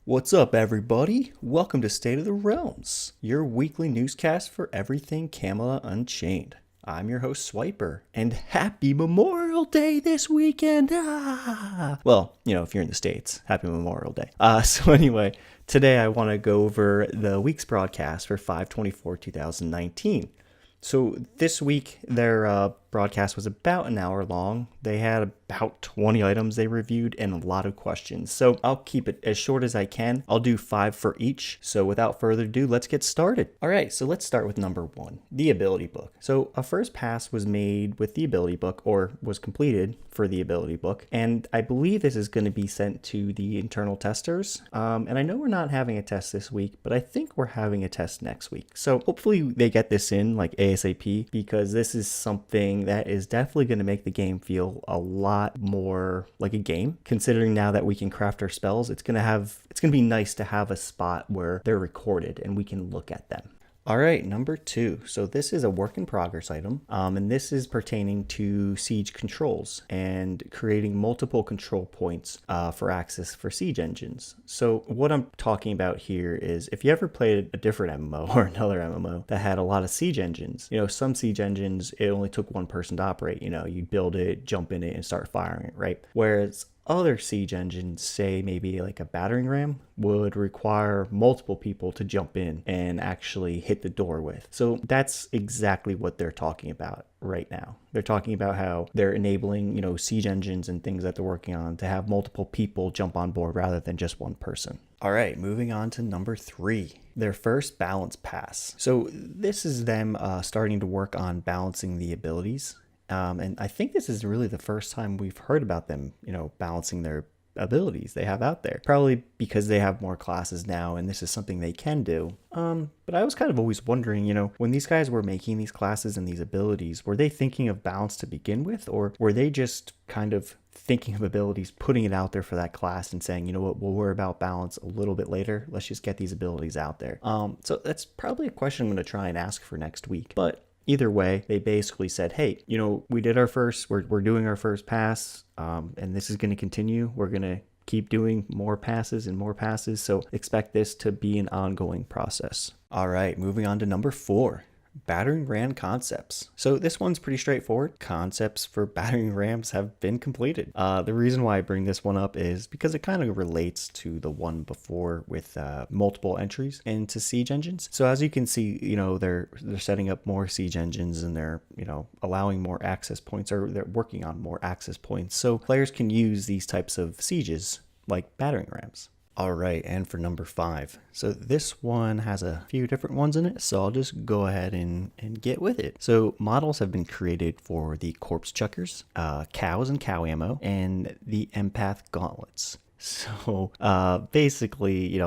What's up, everybody? Welcome to State of the Realms, your weekly newscast for everything Camelot Unchained. I'm your host, Swiper, and happy Memorial Day this weekend! Well, if you're in the States, happy Memorial Day. So anyway, today I want to go over the week's broadcast for 5/24/2019. So this week, their broadcast was about an hour long. They had about 20 items they reviewed and a lot of questions. So I'll keep it as short as I can. I'll do 5 for each. So without further ado, let's get started. All right, so let's start with number 1, the ability book. So a first pass was made with the ability book, or was completed for the ability book. And I believe this is going to be sent to the internal testers. And I know we're not having a test this week, but I think we're having a test next week. So hopefully they get this in like ASAP, because this is something that is definitely going to make the game feel a lot more like a game. Considering now that we can craft our spells, it's going to be nice to have a spot where they're recorded and we can look at them. All right, number 2. So this is a work in progress item, and this is pertaining to siege controls and creating multiple control points for access for siege engines. So what I'm talking about here is if you ever played a different MMO or another MMO that had a lot of siege engines, some siege engines, it only took one person to operate. You build it, jump in it, and start firing it, right? Whereas other siege engines, say maybe like a battering ram, would require multiple people to jump in and actually hit the door with. So that's exactly what they're talking about right now. They're talking about how they're enabling, siege engines and things that they're working on to have multiple people jump on board rather than just one person. All right, moving on to number 3, their first balance pass. So this is them starting to work on balancing the abilities. And I think this is really the first time we've heard about them, balancing their abilities they have out there. Probably because they have more classes now and this is something they can do. But I was kind of always wondering, when these guys were making these classes and these abilities, were they thinking of balance to begin with? Or were they just kind of thinking of abilities, putting it out there for that class and saying, what, we'll worry about balance a little bit later. Let's just get these abilities out there. So that's probably a question I'm going to try and ask for next week. But either way, they basically said, hey, we did we're doing our first pass, and this is going to continue. We're going to keep doing more passes and more passes. So expect this to be an ongoing process. All right, moving on to number 4. Battering ram concepts. So this one's pretty straightforward. Concepts for battering rams have been completed. The reason why I bring this one up is because it kind of relates to the one before with multiple entries into siege engines. So as you can see, they're setting up more siege engines and they're allowing more access points, or they're working on more access points, so players can use these types of sieges like battering rams. All right, and for number 5. So this one has a few different ones in it, so I'll just go ahead and get with it. So models have been created for the corpse chuckers, cows and cow ammo, and the empath gauntlets. So basically,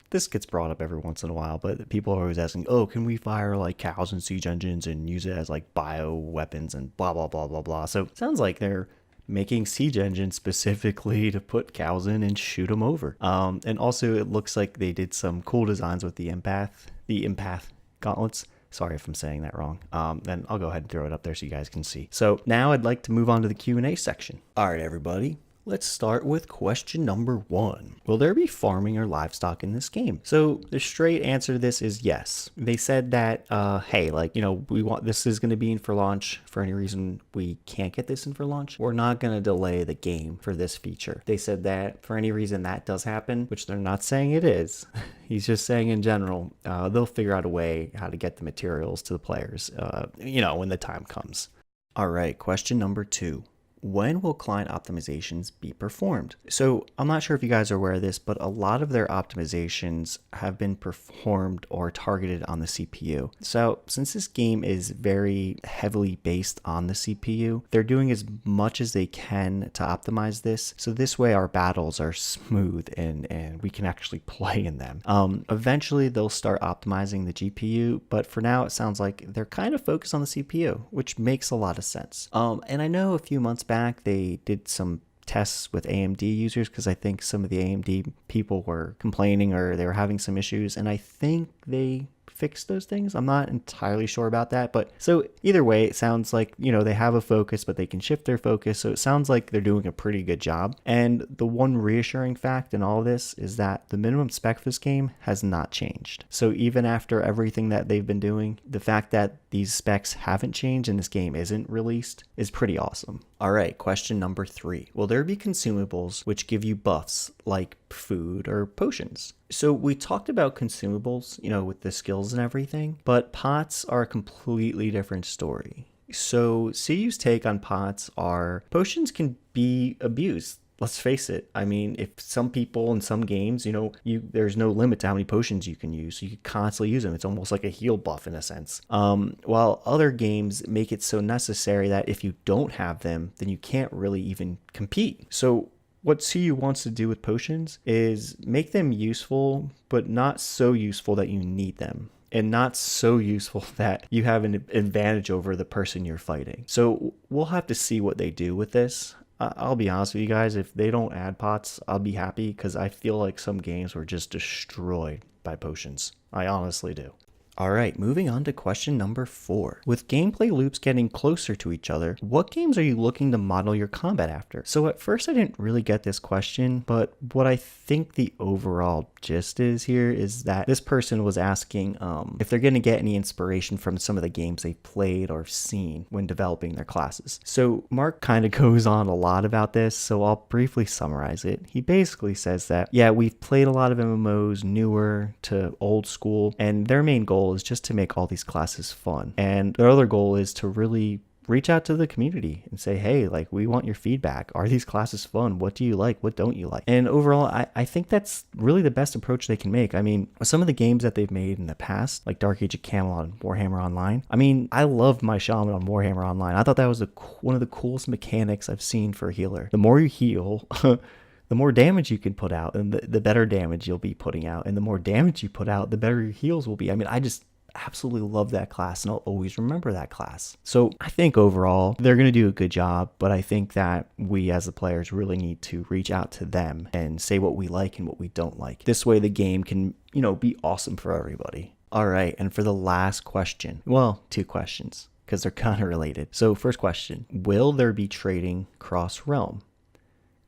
this gets brought up every once in a while, but people are always asking, can we fire like cows and siege engines and use it as like bio weapons and blah, blah, blah, blah, blah. So it sounds like they're making siege engines specifically to put cows in and shoot them over. And also it looks like they did some cool designs with the empath gauntlets. Sorry if I'm saying that wrong. Then I'll go ahead and throw it up there so you guys can see. So now I'd like to move on to the Q&A section. All right, everybody. Let's start with question number 1. Will there be farming or livestock in this game? So the straight answer to this is yes. They said that, hey, we want this is going to be in for launch. For any reason we can't get this in for launch, we're not going to delay the game for this feature. They said that for any reason that does happen, which they're not saying it is. He's just saying in general, they'll figure out a way how to get the materials to the players, when the time comes. All right, question number 2. When will client optimizations be performed? So I'm not sure if you guys are aware of this, but a lot of their optimizations have been performed or targeted on the CPU. So since this game is very heavily based on the CPU, they're doing as much as they can to optimize this. So this way our battles are smooth and we can actually play in them. Eventually they'll start optimizing the GPU, but for now it sounds like they're kind of focused on the CPU, which makes a lot of sense. And I know a few months back they did some tests with AMD users because I think some of the AMD people were complaining or they were having some issues, and I think they fix those things. I'm not entirely sure about that, but so either way, it sounds like, they have a focus, but they can shift their focus. So it sounds like they're doing a pretty good job. And the one reassuring fact in all of this is that the minimum spec for this game has not changed. So even after everything that they've been doing, the fact that these specs haven't changed and this game isn't released is pretty awesome. All right, question number 3. Will there be consumables which give you buffs like food or potions? So we talked about consumables, with the skills and everything, but pots are a completely different story. So CU's take on pots are potions can be abused. Let's face it. I mean, if some people in some games, there's no limit to how many potions you can use. So you can constantly use them. It's almost like a heal buff in a sense. While other games make it so necessary that if you don't have them, then you can't really even compete. So what CU wants to do with potions is make them useful, but not so useful that you need them, and not so useful that you have an advantage over the person you're fighting. So we'll have to see what they do with this. I'll be honest with you guys, if they don't add pots, I'll be happy, because I feel like some games were just destroyed by potions. I honestly do. All right, moving on to question number 4. With gameplay loops getting closer to each other, what games are you looking to model your combat after? So at first I didn't really get this question, but what I think the overall gist is here is that this person was asking if they're going to get any inspiration from some of the games they've played or seen when developing their classes. So Mark kind of goes on a lot about this, so I'll briefly summarize it. He basically says that, yeah, we've played a lot of MMOs, newer to old school, and their main goal is just to make all these classes fun. And their other goal is to really reach out to the community and say, hey, like, we want your feedback. Are these classes fun? What do you like? What don't you like? And overall, I think that's really the best approach they can make. I mean, some of the games that they've made in the past, like Dark Age of Camelot and Warhammer Online, I mean, I loved my Shaman on Warhammer Online. I thought that was one of the coolest mechanics I've seen for a healer. The more you heal, the more damage you can put out, and the better damage you'll be putting out. And the more damage you put out, the better your heals will be. I mean, I just absolutely love that class, and I'll always remember that class. So I think overall they're going to do a good job, but I think that we as the players really need to reach out to them and say what we like and what we don't like. This way the game can, be awesome for everybody. All right, and for the last question, well, 2 questions, because they're kind of related. So first question, will there be trading cross-realm?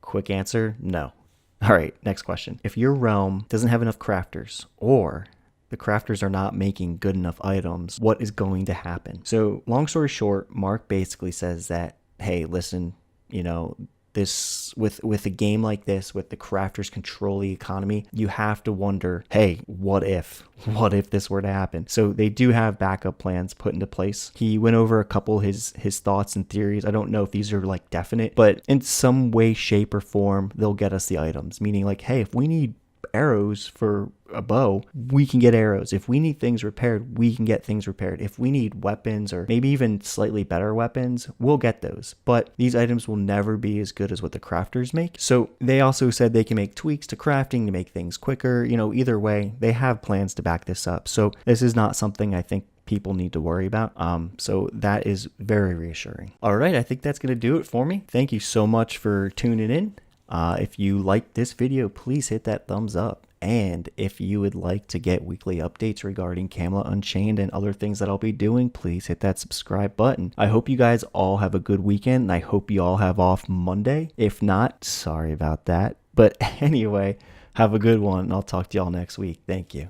Quick answer, no. All right, next question. If your realm doesn't have enough crafters, or the crafters are not making good enough items, what is going to happen? So long story short, Mark basically says that, hey, listen, this with a game like this, with the crafters control the economy, you have to wonder, hey, what if this were to happen? So they do have backup plans put into place. He went over a couple of his thoughts and theories. I don't know if these are like definite, but in some way, shape, or form, they'll get us the items. Meaning like, hey, if we need arrows for a bow, we can get arrows. If we need things repaired, we can get things repaired. If we need weapons, or maybe even slightly better weapons, we'll get those. But these items will never be as good as what the crafters make. So they also said they can make tweaks to crafting to make things quicker. Either way, they have plans to back this up. So this is not something I think people need to worry about. So that is very reassuring. All right, I think that's going to do it for me. Thank you so much for tuning in. If you liked this video, please hit that thumbs up. And if you would like to get weekly updates regarding Camelot Unchained and other things that I'll be doing, please hit that subscribe button. I hope you guys all have a good weekend, and I hope you all have off Monday. If not, sorry about that. But anyway, have a good one, and I'll talk to y'all next week. Thank you.